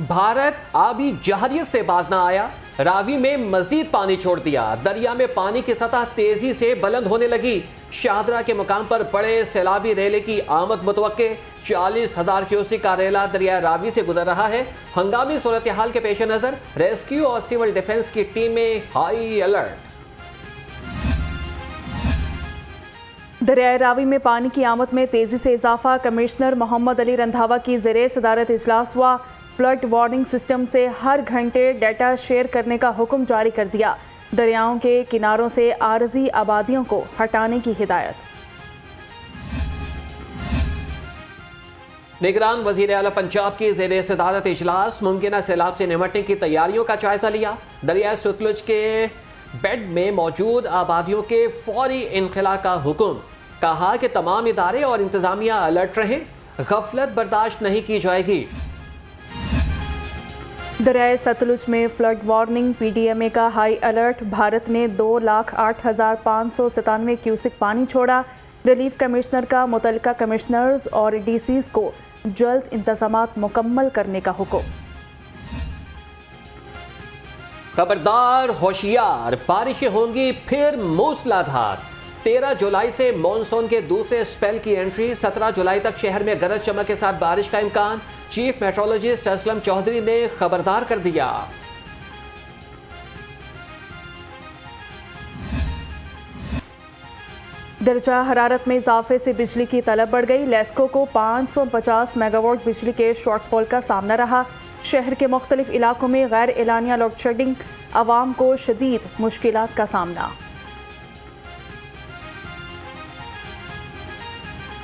भारत आबी जहरियत से बाज न आया, रावी में मजीद पानी छोड़ दिया। दरिया में पानी की सतह तेजी से बुलंद होने लगी। शाहदरा के मुकाम पर बड़े सैलाबी रेले की आमद मुतवक्के। 40,000 क्यूसेक का रेला दरिया रावी से गुजर रहा है। हंगामी सूरत हाल के पेश नजर रेस्क्यू और सिविल डिफेंस की टीमें हाई अलर्ट। दरियाए रावी में पानी की आमद में तेजी से इजाफा। कमिश्नर मोहम्मद अली रंधावा की ज़ेरे सदारत इजलास हुआ। फ्लड वार्निंग सिस्टम से हर घंटे डाटा शेयर करने का हुक्म जारी कर दिया। दरियाओं के किनारों से आरजी आबादियों को हटाने की हिदायत। निगरान वजीर आला पंजाब की ज़ेरे सदारत इजलास मुमकिन सैलाब से निमटने की तैयारियों का जायजा लिया। दरिया सतलुज के बेड में मौजूद आबादियों के फौरी इनखला का हुक्म। कहा कि तमाम इदारे और इंतजामिया अलर्ट रहें, गफलत बर्दाश्त नहीं की जाएगी। दरियाए सतलुज में फ्लड वार्निंग, पीडीएमए का हाई अलर्ट। भारत ने 2,08,597 क्यूसेक पानी छोड़ा। रिलीफ कमिश्नर का मुतल्लिका कमिश्नर्स और डीसीज को जल्द इंतजामात मुकम्मल करने का हुक्म। खबरदार, होशियार, बारिशें होंगी फिर मूसलाधार। 13 जुलाई से मॉनसून के दूसरे स्पेल की एंट्री। 17 जुलाई तक शहर में गरज चमक के साथ बारिश का इम्कान। चीफ मेट्रोलॉजिस्ट असलम चौधरी ने खबरदार कर दिया। दर्जा हरारत में इजाफे से बिजली की तलब बढ़ गई। लेस्को को 550 मेगावाट बिजली के शॉर्टफॉल का सामना रहा। शहर के मुख्तलिफ इलाकों में गैर एलानिया लोड शेडिंग, आवाम को शदीद मुश्किलात का सामना।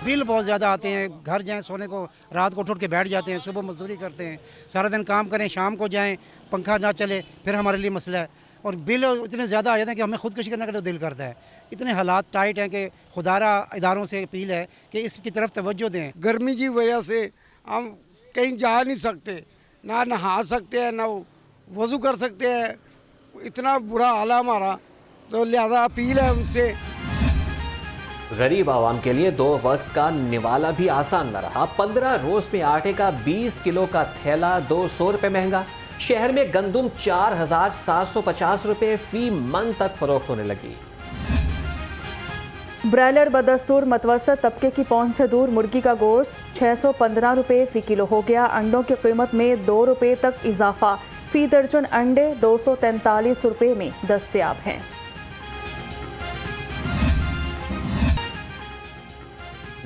बिल बहुत ज़्यादा आते हैं। घर जाएं सोने को, रात को उठ के बैठ जाते हैं, सुबह मजदूरी करते हैं, सारा दिन काम करें, शाम को जाएं, पंखा ना चले, फिर हमारे लिए मसला है। और बिल इतने ज़्यादा आ जाते हैं कि हमें खुदकुशी करने का तो दिल करता है। इतने हालात टाइट हैं कि खुदारा इदारों से अपील है कि इसकी तरफ तवज्जो दें। गर्मी की वजह से हम कहीं जा नहीं सकते, ना नहा सकते हैं, ना वज़ू कर सकते हैं। इतना बुरा हाल है हमारा, तो लिहाजा अपील है उनसे। गरीब आवाम के लिए 2 वक्त का निवाला भी आसान न रहा। 15 रोज में आटे का 20 किलो का थैला 200 रुपए महंगा। शहर में गंदुम 4,750 रुपए फी मन तक फरोख्त होने लगी। ब्रायलर बदस्तूर मतवसत तबके की पहुंच से दूर। मुर्गी का गोश्त 615 रुपए फी किलो हो गया। अंडों की कीमत में 2 रुपए तक इजाफा। फी दर्जन अंडे 243 रुपए में दस्तयाब हैं।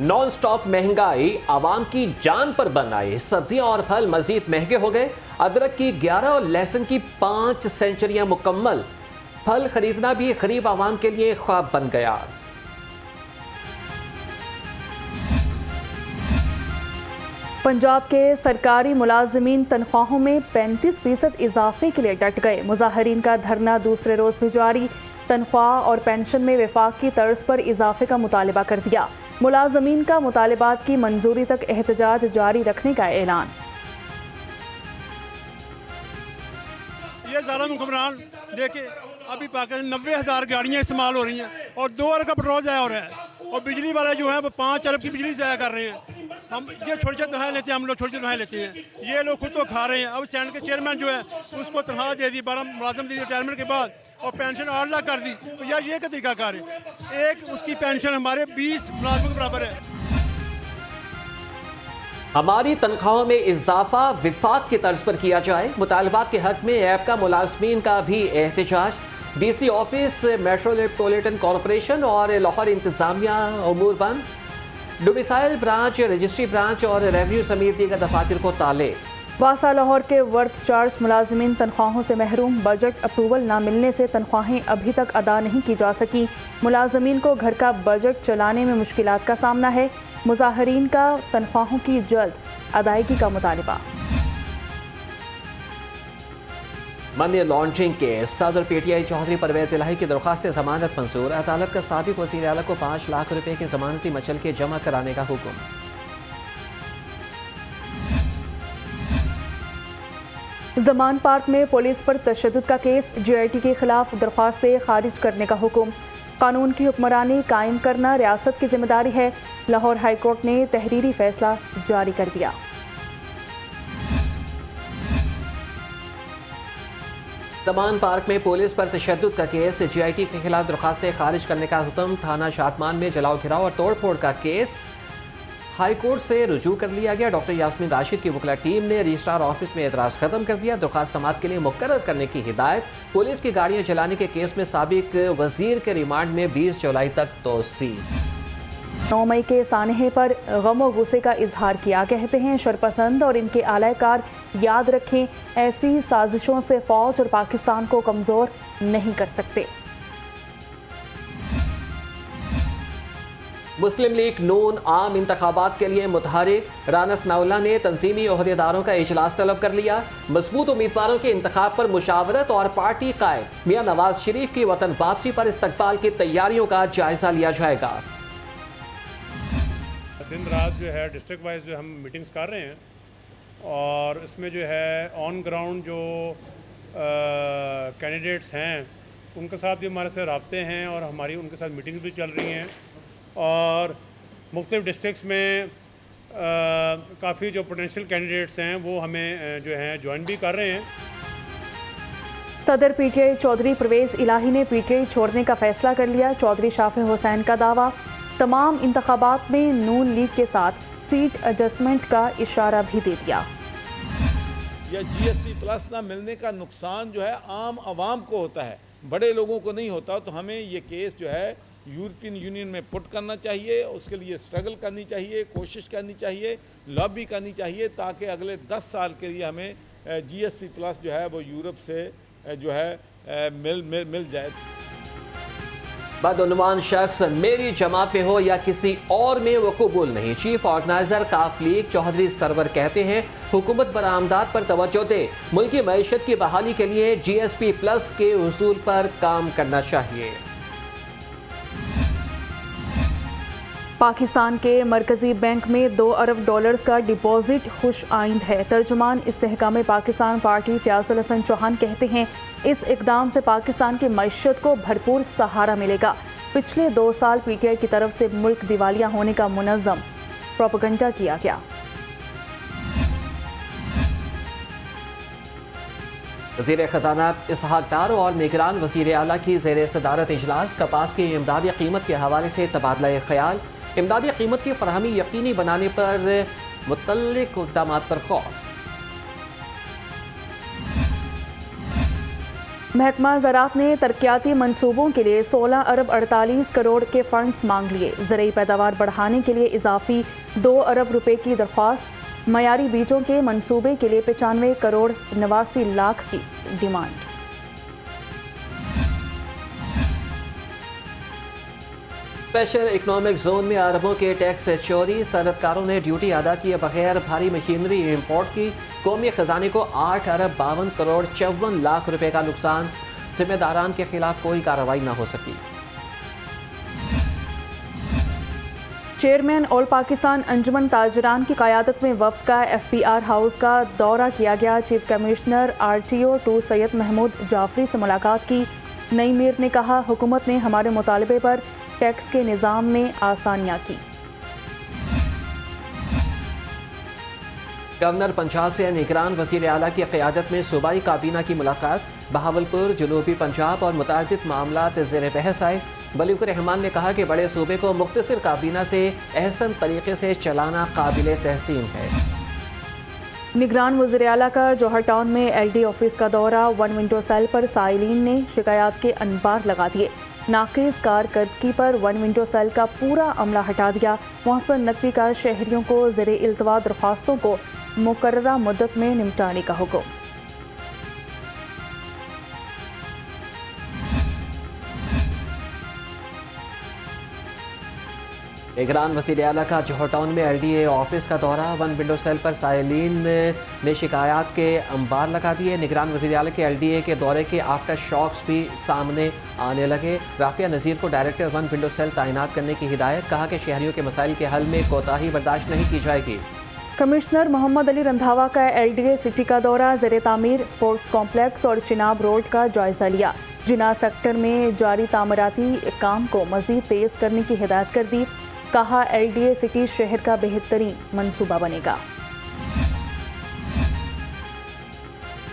नॉन स्टॉप महंगाई आवाम की जान पर बन आई। सब्जियां और फल मजीद महंगे हो गए। अदरक की 11 और लहसुन की 5 सेंचुरियां मुकम्मल। फल खरीदना भी गरीब आवाम के लिए ख्वाब बन गया। पंजाब के सरकारी मुलाजमीन तनख्वाहों में 35% इजाफे के लिए डट गए। मुजाहरीन का धरना दूसरे रोज भी जारी। तनख्वाह और पेंशन में वफाकी तर्ज पर इजाफे का मुतालबा कर दिया। मुलाजमीन का मुतालबात की मंजूरी तक एहतजाज जारी रखने का ऐलान। ये ज़ालिम हुक्मरान देखे अभी पाकिस्तान 90,000 गाड़ियाँ इस्तेमाल हो रही हैं और 2 अरब का पेट्रोल ज़ाया हो रहा है और बिजली वाले जो हैं वो 5 अरब की बिजली ज़ाया कर रहे हैं। हम ये छोटे छोटे तनख्वाह लेते हैं, हम लोग छोटे छोटे तनख्वाह लेते हैं। ये लोग खुद तो खा रहे हैं। अब सैंड के चेयरमैन जो है उसको तनख्वाह दे दी, 12 मुलाजम दी रिटायरमेंट के बाद और पेंशन 8 लाख कर दी। तो यार ये क्या तरीका कार है? एक उसकी पेंशन हमारे 20 मुलाजमों के बराबर है। हमारी तनख्वाहों में इजाफा विफाक की तर्ज पर किया जाए। मुतालबात के हक में ऐप का मुलाजमीन का भी एहतजाज। डीसी ऑफिस, मेट्रोपॉलिटन कॉरपोरेशन और लाहौर इंतजामिया उमूर बंद। डोमिसाइल ब्रांच, रजिस्ट्री ब्रांच और रेवेन्यू समेत दीगर दफातर को ताले। वासा लाहौर के वर्क चार्ज मुलाजमीन तनख्वाहों से महरूम। बजट अप्रूवल न मिलने से तनख्वाहें अभी तक अदा नहीं की जा सकी। मुलाजमीन को घर का बजट चलाने में मुश्किलात का सामना है। मुजाहरीन का तनख्वाहों की जल्द अदायगी का मुतालबा। मनी लॉन्ड्रिंग के सदर पीटीआई चौधरी परवेज इलाही की दरख्वास्त जमानत मंजूर। अदालत का साबिक वज़ीर आला को 5 लाख रुपए के जमानती मचलके जमा कराने का हुक्म। जमान पार्क में पुलिस पर तशद्दुद का केस। जीआईटी के खिलाफ दरख्वास्तें खारिज करने का हुक्म। कानून की हुक्मरानी कायम करना रियासत की जिम्मेदारी है। लाहौर हाईकोर्ट ने तहरीरी फैसला जारी कर दिया। तमान पार्क में पुलिस पर तशद्दुद का केस, GIT के खिलाफ दरखास्तें खारिज करने का हुक्म, थाना शातमान में जलाओ घिराव और तोड़फोड़ का केस हाई कोर्ट से रुजू कर लिया गया। डॉक्टर यास्मीन राशिद की वकला टीम ने रजिस्ट्रार ऑफिस में एतराज़ खत्म कर दिया। दरखास्त समाअत के लिए मुकर्रर करने की हिदायत। पुलिस की गाड़ियां चलाने के केस में साबिक वजीर के रिमांड में 20 जुलाई तक तोसी। 9 मई के सानहे पर गम और गुस्से का इजहार किया। कहते हैं शरपसंद और इनके आलाकार याद रखें, ऐसी साजिशों से फौज और पाकिस्तान को कमज़ोर नहीं कर सकते। मुस्लिम लीग नून आम इंतखाबात के लिए मुतहरिक, राना सनाउल्लाह ने तंजीमी ओहदेदारों का इजलास तलब कर लिया। मजबूत उम्मीदवारों के इंतखाब पर मुशावरत और पार्टी कायद। मियां नवाज शरीफ की वतन वापसी पर इस्तकबाल की तैयारियों का जायजा लिया जाएगा। दिन रात जो है डिस्ट्रिक्ट वाइज जो हम मीटिंग्स कर रहे हैं और इसमें जो है ऑन ग्राउंड जो कैंडिडेट्स हैं उनके साथ भी हमारे से राब्ते हैं और हमारी उनके साथ मीटिंग्स भी चल रही हैं और मुख्तलिफ डिस्ट्रिक्ट्स में काफ़ी जो पोटेंशियल कैंडिडेट्स हैं वो हमें जो हैं ज्वाइन भी कर रहे हैं। सदर PTI चौधरी परवेज इलाही ने PTI छोड़ने का फैसला कर लिया। चौधरी शाफी हुसैन का दावा, तमाम इंतखाबात में नून लीग के साथ सीट एडजस्टमेंट का इशारा भी दे दिया। या GST+ ना मिलने का नुकसान जो है आम आवाम को होता है, बड़े लोगों को नहीं होता। तो हमें ये केस जो है यूरोपियन यूनियन में पुट करना चाहिए, उसके लिए स्ट्रगल करनी चाहिए, कोशिश करनी चाहिए, लॉबी करनी चाहिए ताकि अगले 10 साल के लिए हमें GST+ जो है वो यूरोप से जो है मिल जाए। बदउन्वान शख्स मेरी जमात में हो या किसी और में वो कबूल नहीं। चीफ ऑर्गेनाइजर काफ लीग चौधरी सरवर कहते हैं हुकूमत बरामदात पर तवज्जो दे, मुल्की मईशत की बहाली के लिए GSP+ के उसूल पर काम करना चाहिए। पाकिस्तान के मरकजी बैंक में $2 अरब का डिपॉजिट खुश आइंद है। तर्जुमान इस्तेहकाम पाकिस्तान पार्टी फयाजुल हसन चौहान कहते हैं इस इकदाम से पाकिस्तान की मईशत को भरपूर सहारा मिलेगा। पिछले 2 साल PTI की तरफ से मुल्क दिवालिया होने का मुनज़्ज़म प्रोपेगेंडा किया गया। वज़ीर ख़ज़ाना इसहाक डार और निगरान वज़ीर आला की ज़ेर सदारत इजलास। कपास की इमदादी कीमत के हवाले से तबादला ख्याल। इमदादी कीमत की फरहमी यकीनी बनाने पर मुतल्लिक इक़दामात पर गौर। महकमा ज़राअत ने तरक्याती मंसूबों के लिए 16 अरब 48 करोड़ के फंड्स मांग लिए। ज़रूरी पैदावार बढ़ाने के लिए इजाफी 2 अरब रुपए की दरख्वास्त। मयारी बीजों के मंसूबे के लिए 95 करोड़ 89 लाख की डिमांड। स्पेशल इकोनॉमिक जोन में अरबों के टैक्स चोरी। सनतकारों ने ड्यूटी अदा किए बगैर भारी मशीनरी इंपोर्ट की। कौमी खजाने को 8 अरब 52 करोड़ 54 लाख रुपए का नुकसान। जिम्मेदारान के खिलाफ कोई कार्रवाई न हो सकी। चेयरमैन ऑल पाकिस्तान अंजुमन ताजरान की क़यादत में वफ़द का FPR हाउस का दौरा किया गया। Chief commissioner RTO 2 Syed Mahmood Jafri से मुलाकात की। नई मीर ने कहा हुकूमत ने हमारे मुतालबे पर टैक्स के निज़ाम में आसानियाँ की। गवर्नर पंजाब से निगरान वज़ीर आला की क़यादत में सूबाई काबीना की मुलाकात। बहावलपुर, जनूबी पंजाब और मुतादिद मामलात ज़ेर बहस आए। बलीगुर रहमान ने कहा कि बड़े सूबे को मुख्तसर काबीना से एहसन तरीके से चलाना काबिल तहसीन है। निगरान वज़ीर आला का जौहर टाउन में LD ऑफिस का दौरा। 1 विंडो सेल पर साइलिन ने शिकायत के अनबार लगा दिए। नाक़िस कारकर्दगी पर 1 विंडो सेल का पूरा अमला हटा दिया। मोहसिन नकवी का शहरियों को ज़ेरे इल्तवा दरख्वास्तों को मुकर्ररा मुद्दत में निपटाने का हुक्म। निगरान वज़ीर आला का जौहर टाउन में LDA ऑफिस का दौरा। 1 विंडो सेल पर साइलिन ने शिकायत के अंबार लगा दिए। निगरान वज़ीर आला के LDA के दौरे के आफ्टर शॉक्स भी सामने आने लगे। राफिया नज़ीर को डायरेक्टर 1 विंडो सेल तैनात करने की हिदायत। कहा कि शहरियों के मसाइल के हल में कोताही बर्दाश्त नहीं की जाएगी। कमिश्नर मोहम्मद अली रंधावा का LDA सिटी का दौरा। ज़ेरे तामीर स्पोर्ट्स कॉम्प्लेक्स और चिनाब रोड का जायजा लिया। जिना सेक्टर में जारी तामीराती काम को मज़ीद तेज़ करने की हिदायत कर दी। कहा LDA सिटी शहर का बेहतरीन मंसूबा बनेगा।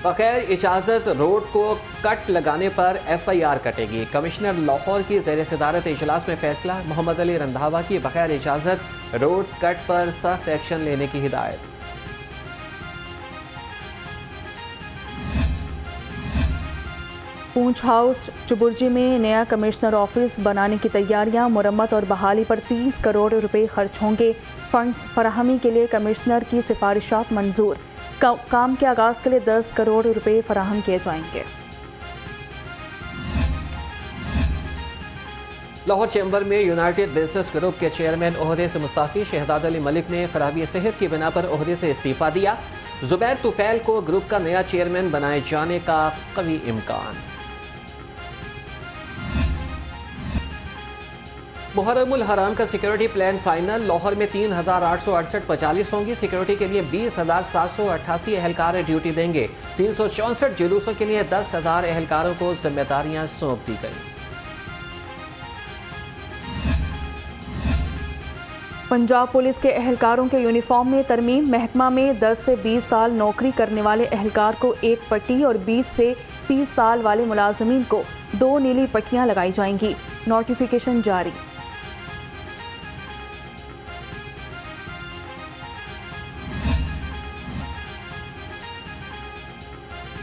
बगैर इजाज़त रोड को कट लगाने पर FIR कटेगी। कमिश्नर लाहौर की ज़ेर सदारत इजलास में फैसला, मोहम्मद अली रंधावा की बगैर इजाज़त रोड कट पर सख्त एक्शन लेने की हिदायत। पूंछ हाउस चुबुर्जी में नया कमिश्नर ऑफिस बनाने की तैयारियां, मुरम्मत और बहाली पर 30 करोड़ रुपए खर्च होंगे। फंड्स फराहमी के लिए कमिश्नर की सिफारिशात मंजूर। काम के आगाज के लिए 10 करोड़ रुपए फराहम किए जाएंगे। लाहौर चैम्बर में यूनाइटेड बिजनेस ग्रुप के चेयरमैन ओहदे से मुस्ताफी शहजाद अली मलिक ने खराबी सेहत की बिना पर ओहदे से इस्तीफा दिया। जुबैर तुफैल को ग्रुप का नया चेयरमैन बनाए जाने का कवी इम्कान। मुहर्रमुल हराम का सिक्योरिटी प्लान फाइनल, लाहौर में 3,868 45 होंगी। सिक्योरिटी के लिए 20,788 एहलकार ड्यूटी देंगे। 364 जुलूसों के लिए 10,000 एहलकारों को जिम्मेदारियां सौंप दी गई। पंजाब पुलिस के एहलकारों के यूनिफॉर्म में तरमीम, महकमा में 10 से 20 साल नौकरी करने वाले एहलकार को एक पट्टी और 20 से 30 साल वाले मुलाजमीन को 2 नीली पट्टियां लगाई जाएंगी। नोटिफिकेशन जारी।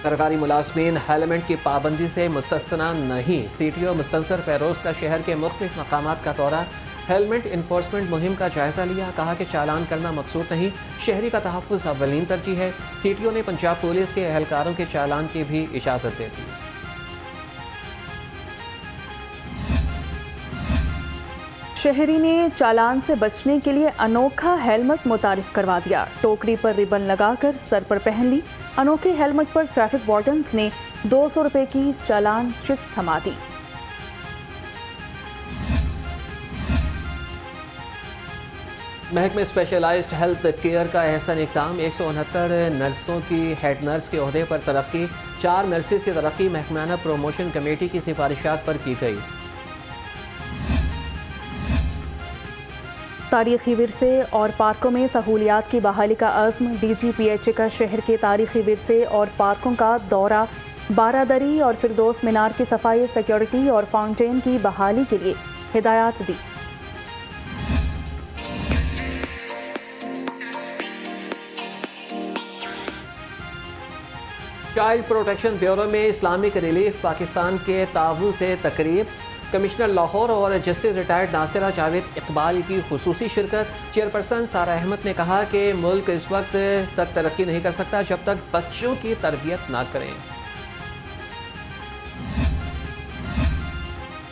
सरकारी मुलाजमीन हेलमेट की पाबंदी से मुस्तस्ना नहीं। CTO मुस्तंसर फैरोज का शहर के मुख्तलिफ मकामात का दौरा, हेलमेट इन्फोर्समेंट मुहिम का जायजा लिया। कहा कि चालान करना मकसूद नहीं, शहरी का तहफ़्फ़ुज़ अव्वलीन तरजीह है। CTO ने पंजाब पुलिस के एहलकारों के चालान की भी इजाज़त दे दी। शहरी ने चालान से बचने के लिए अनोखा हेलमेट मुतारिफ करवा दिया। टोकरी पर रिबन लगाकर सर पर पहन ली। अनोखे हेलमेट पर ट्रैफिक वार्डन्स ने 200 रुपए की चालान चिट थमा दी। महकमे स्पेशलाइज्ड हेल्थ केयर का अहसन इक़दाम, 169 नर्सों की हेड नर्स के ओहदे पर तरक्की। 4 नर्सिस की तरक्की महकमाना प्रमोशन कमेटी की सिफारिशात पर की गई। तारीखी विरसे और पार्कों में सहूलियात की बहाली का अज़्म, DGPHA का शहर के तारीखी विरसे और पार्कों का दौरा, बारादरी और फिरदौस मीनार की सफाई, सिक्योरिटी और फाउंटेन की बहाली के लिए हिदायत दी। चाइल्ड प्रोटेक्शन ब्यूरो में इस्लामिक रिलीफ पाकिस्तान के ताउन से तकरीब, कमिश्नर लाहौर और जस्टिस रिटायर्ड नासिरा जावेद इकबाल की खुसूसी शिरकत। चेयरपर्सन सारा अहमद ने कहा कि मुल्क इस वक्त तक तरक्की नहीं कर सकता जब तक बच्चों की तरबियत ना करें।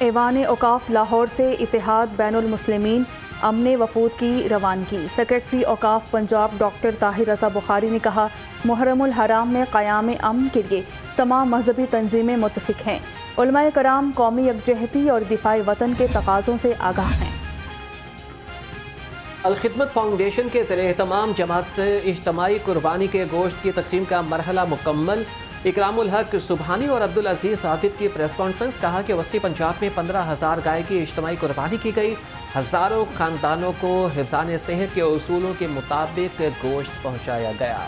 ऐवान औकाफ लाहौर से इत्तेहाद बैनुल मुस्लिमीन अमने वफूद की रवानगी। सेक्रेटरी औकाफ पंजाब डॉक्टर ताहिर रज़ा बुखारी ने कहा, मुहर्रमुल हराम में क़याम अमन के लिए तमाम मजहबी तंजीमें मुत्तफिक हैं। उलमाए कराम कौमी यकजहती और दिफाई वतन के तकाज़ों से आगाह हैं। अल-खिदमत फाउंडेशन के ज़ेर-ए-एहतमाम जमात इज्तमाई कुर्बानी के गोश्त की तकसीम का मरहला मुकम्मल। इकरामुल हक सुबहानी और अब्दुल अजीज़ आबिद की प्रेस कॉन्फ्रेंस। कहा कि वस्ती पंजाब में 15,000 गाय की इज्तमाई कुर्बानी की गई। हज़ारों खानदानों को हिफ़्ज़ान सेहत के उसूलों के मुताबिक गोश्त पहुँचाया गया।